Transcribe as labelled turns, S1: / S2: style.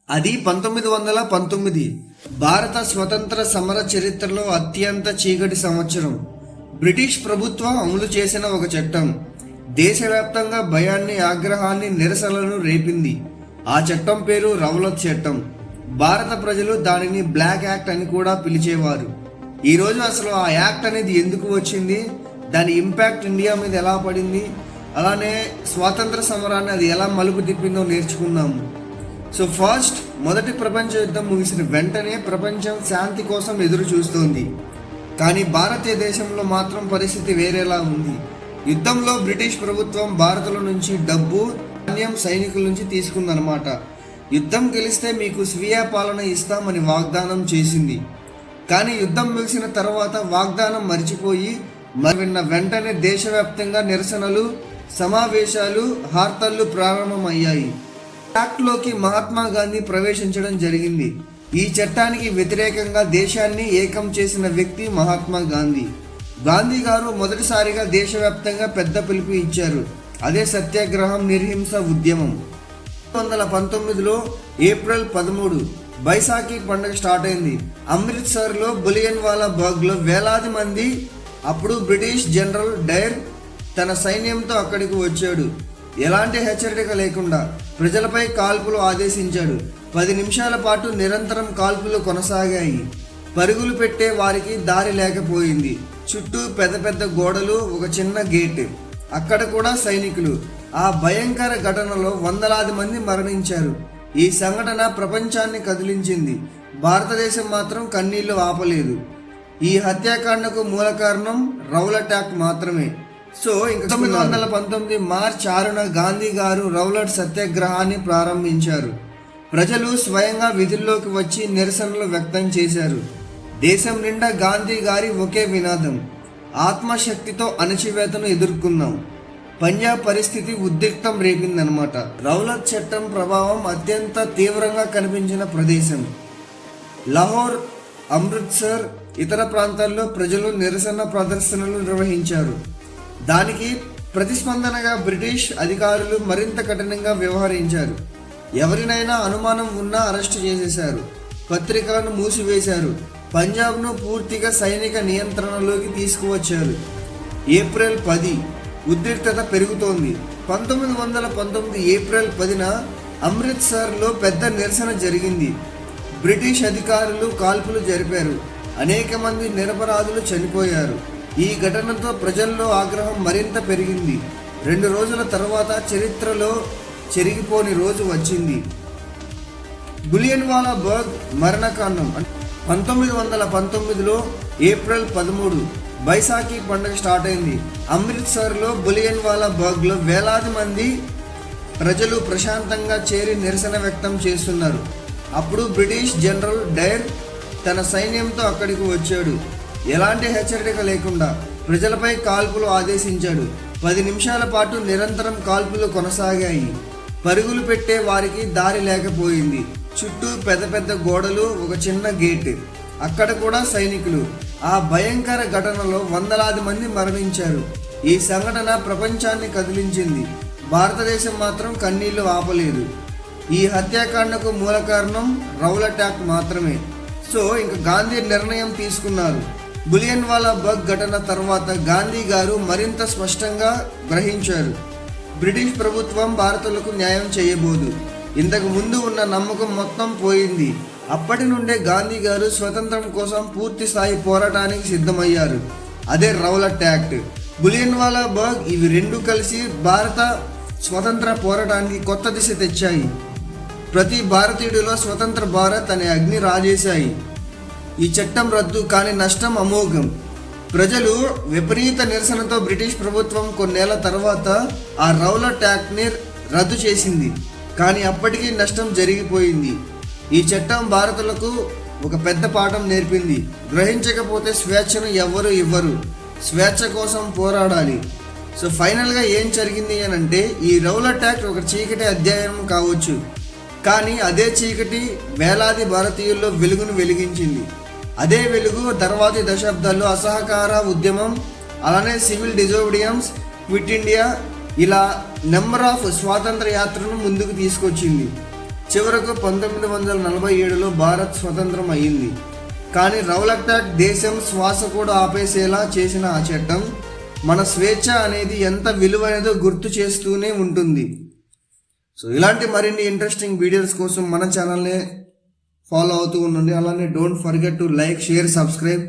S1: అది 1919 భారత స్వతంత్ర సమర చరిత్రలో అత్యంత చీకటి సంవత్సరం. బ్రిటిష్ ప్రభుత్వం అమలు చేసిన ఒక చట్టం దేశవ్యాప్తంగా భయాన్ని, ఆగ్రహాన్ని, నిరసనలను రేపింది. ఆ చట్టం పేరు రౌలత్ చట్టం. భారత ప్రజలు దానిని బ్లాక్ యాక్ట్ అని కూడా పిలిచేవారు. ఈరోజు అసలు ఆ యాక్ట్ అనేది ఎందుకు వచ్చింది, దాని ఇంపాక్ట్ ఇండియా మీద ఎలా పడింది, అలానే స్వాతంత్ర సమరాన్ని అది ఎలా మలుపు తిప్పిందో నేర్చుకుందాము. సో ఫస్ట్, మొదటి ప్రపంచ యుద్ధం ముగిసిన వెంటనే ప్రపంచం శాంతి కోసం ఎదురు చూస్తోంది. కానీ భారతదేశంలో మాత్రం పరిస్థితి వేరేలా ఉంది. యుద్ధంలో బ్రిటిష్ ప్రభుత్వం భారత్లో నుంచి డబ్బు, ధాన్యం సైనికుల నుంచి తీసుకుందనమాట. యుద్ధం గెలిస్తే మీకు స్వీయ పాలన ఇస్తామని వాగ్దానం చేసింది. కానీ యుద్ధం ముగిసిన తర్వాత వాగ్దానం మర్చిపోయి విన్న వెంటనే దేశవ్యాప్తంగా నిరసనలు, సమావేశాలు, హార్తళ్లు ప్రారంభమయ్యాయి. యాక్ట్లోకి మహాత్మా గాంధీ ప్రవేశించడం జరిగింది. ఈ చట్టానికి వ్యతిరేకంగా దేశాన్ని ఏకం చేసిన వ్యక్తి మహాత్మా గాంధీ. గాంధీ గారు మొదటిసారిగా దేశవ్యాప్తంగా పెద్ద పిలుపు ఇచ్చారు. అదే సత్యాగ్రహం, నిర్హింస ఉద్యమం. 1919లో ఏప్రిల్ 13 బైసాఖీ పండుగ స్టార్ట్ అయింది. అమృత్సర్లో బులియన్వాలా బాగ్లో వేలాది మంది. అప్పుడు బ్రిటిష్ జనరల్ డైర్ తన సైన్యంతో అక్కడికి వచ్చాడు. ఎలాంటి హెచ్చరిక లేకుండా ప్రజలపై కాల్పులు ఆదేశించాడు. 10 నిమిషాల పాటు నిరంతరం కాల్పులు కొనసాగాయి. పరుగులు పెట్టే వారికి దారి లేకపోయింది. చుట్టూ పెద్ద పెద్ద గోడలు, ఒక చిన్న గేట్. అక్కడ కూడా సైనికులు. ఆ భయంకర ఘటనలో వందలాది మంది మరణించారు. ఈ సంఘటన ప్రపంచాన్ని కదిలించింది. భారతదేశం మాత్రం కన్నీళ్లు ఆపలేదు. ఈ హత్యాకాండకు మూల కారణం రౌలట్ యాక్ట్ మాత్రమే. సో 1919 మార్చి 6న గాంధీ గారు రౌలట్ సత్యాగ్రహాన్ని ప్రారంభించారు. ప్రజలు స్వయంగా విధుల్లోకి వచ్చి నిరసనలు వ్యక్తం చేశారు. దేశం నిండా గాంధీ గారి ఒకే వినాదం, ఆత్మశక్తితో అణచివేతను ఎదుర్కొన్నాం. పంజాబ్ పరిస్థితి ఉద్రిక్తం రేపిందనమాట. రౌలత్ చట్టం ప్రభావం అత్యంత తీవ్రంగా కనిపించిన ప్రదేశం లాహోర్, అమృత్సర్, ఇతర ప్రాంతాల్లో ప్రజలు నిరసన ప్రదర్శనలు నిర్వహించారు. దానికి ప్రతిస్పందనగా బ్రిటిష్ అధికారులు మరింత కఠినంగా వ్యవహరించారు. ఎవరినైనా అనుమానం ఉన్నా అరెస్టు చేసేశారు. పత్రికలను మూసివేశారు. పంజాబ్ను పూర్తిగా సైనిక నియంత్రణలోకి తీసుకువచ్చారు. ఏప్రిల్ 10 ఉద్రిక్తత పెరుగుతోంది. 1919 ఏప్రిల్ 10న అమృత్సర్లో పెద్ద నిరసన జరిగింది. బ్రిటిష్ అధికారులు కాల్పులు జరిపారు. అనేక మంది నిరపరాధులు చనిపోయారు. ఈ ఘటనతో ప్రజల్లో ఆగ్రహం మరింత పెరిగింది. 2 రోజుల తర్వాత చరిత్రలో చెరిగిపోని రోజు వచ్చింది. బులియన్వాలా బాగ్ మరణకాండం. 1919లో ఏప్రిల్ 13 బైసాఖీ పండుగ స్టార్ట్ అయింది. అమృత్సర్లో బులియన్వాలా బాగ్లో వేలాది మంది ప్రజలు ప్రశాంతంగా చేరి నిరసన వ్యక్తం చేస్తున్నారు. అప్పుడు బ్రిటిష్ జనరల్ డైర్ తన సైన్యంతో అక్కడికి వచ్చాడు. ఎలాంటి హెచ్చరిక లేకుండా ప్రజలపై కాల్పులు ఆదేశించాడు. 10 నిమిషాల పాటు నిరంతరం కాల్పులు కొనసాగాయి. పరుగులు పెట్టే వారికి దారి లేకపోయింది. చుట్టూ పెద్ద పెద్ద గోడలు, ఒక చిన్న గేట్. అక్కడ కూడా సైనికులు. ఆ భయంకర ఘటనలో వందలాది మంది మరణించారు. ఈ సంఘటన ప్రపంచాన్ని కదిలించింది. భారతదేశం మాత్రం కన్నీళ్లు ఆపలేదు. ఈ హత్యాకాండకు మూల కారణం రౌలట్ యాక్ట్ మాత్రమే. సో గాంధీ నిర్ణయం తీసుకున్నారు. బులియన్వాలా బాగ్ ఘటన తర్వాత గాంధీ గారు మరింత స్పష్టంగా గ్రహించారు, బ్రిటిష్ ప్రభుత్వం భారతీయులకు న్యాయం చేయబోదు. ఇంతకు ముందు ఉన్న నమ్మకం మొత్తం పోయింది. అప్పటి నుండే గాంధీ గారు స్వతంత్రం కోసం పూర్తి స్థాయి పోరాటానికి సిద్ధమయ్యారు. అదే రౌలట్ యాక్ట్, బులియన్వాలా బాగ్, ఇవి రెండు కలిసి భారత స్వతంత్ర పోరాటానికి కొత్త దిశ తెచ్చాయి. ప్రతి భారతీయుడిలో స్వతంత్ర భారత్ అనే అగ్ని రాజేశాయి. ఈ చట్టం రద్దు, కానీ నష్టం అమోఘం. ప్రజలు విపరీత నిరసనతో బ్రిటిష్ ప్రభుత్వం కొన్నేళ్ల తర్వాత ఆ రౌలట్ యాక్ట్ని రద్దు చేసింది. కానీ అప్పటికీ నష్టం జరిగిపోయింది. ఈ చట్టం భారతీయులకు ఒక పెద్ద పాఠం నేర్పింది. గ్రహించకపోతే స్వేచ్ఛను ఎవ్వరూ ఇవ్వరు. స్వేచ్ఛ కోసం పోరాడాలి. సో ఫైనల్గా ఏం జరిగింది అని అంటే, ఈ రౌలట్ యాక్ట్ ఒక చీకటి అధ్యాయం కావచ్చు, కానీ అదే చీకటి వేలాది భారతీయుల్లో వెలుగును వెలిగించింది. అదే వెలుగు తర్వాతి దశాబ్దాల్లో అసహకార ఉద్యమం, అలానే సివిల్ డిజోబిడియన్స్, క్విట్ ఇండియా, ఇలా నెంబర్ ఆఫ్ స్వాతంత్ర యాత్రను ముందుకు తీసుకొచ్చింది. చివరకు 1947లో భారత్ స్వతంత్రం అయ్యింది. కానీ రౌలట్ యాక్ట్ దేశం శ్వాస కూడా ఆపేసేలా చేసిన ఆ చట్టం మన స్వేచ్ఛ అనేది ఎంత విలువైనదో గుర్తు చేస్తూనే ఉంటుంది. సో ఇలాంటి మరిన్ని ఇంట్రెస్టింగ్ వీడియోస్ కోసం మన ఛానల్ని ఫాలో అవుతూ ఉండండి. అలానే don't forget to like, share, subscribe.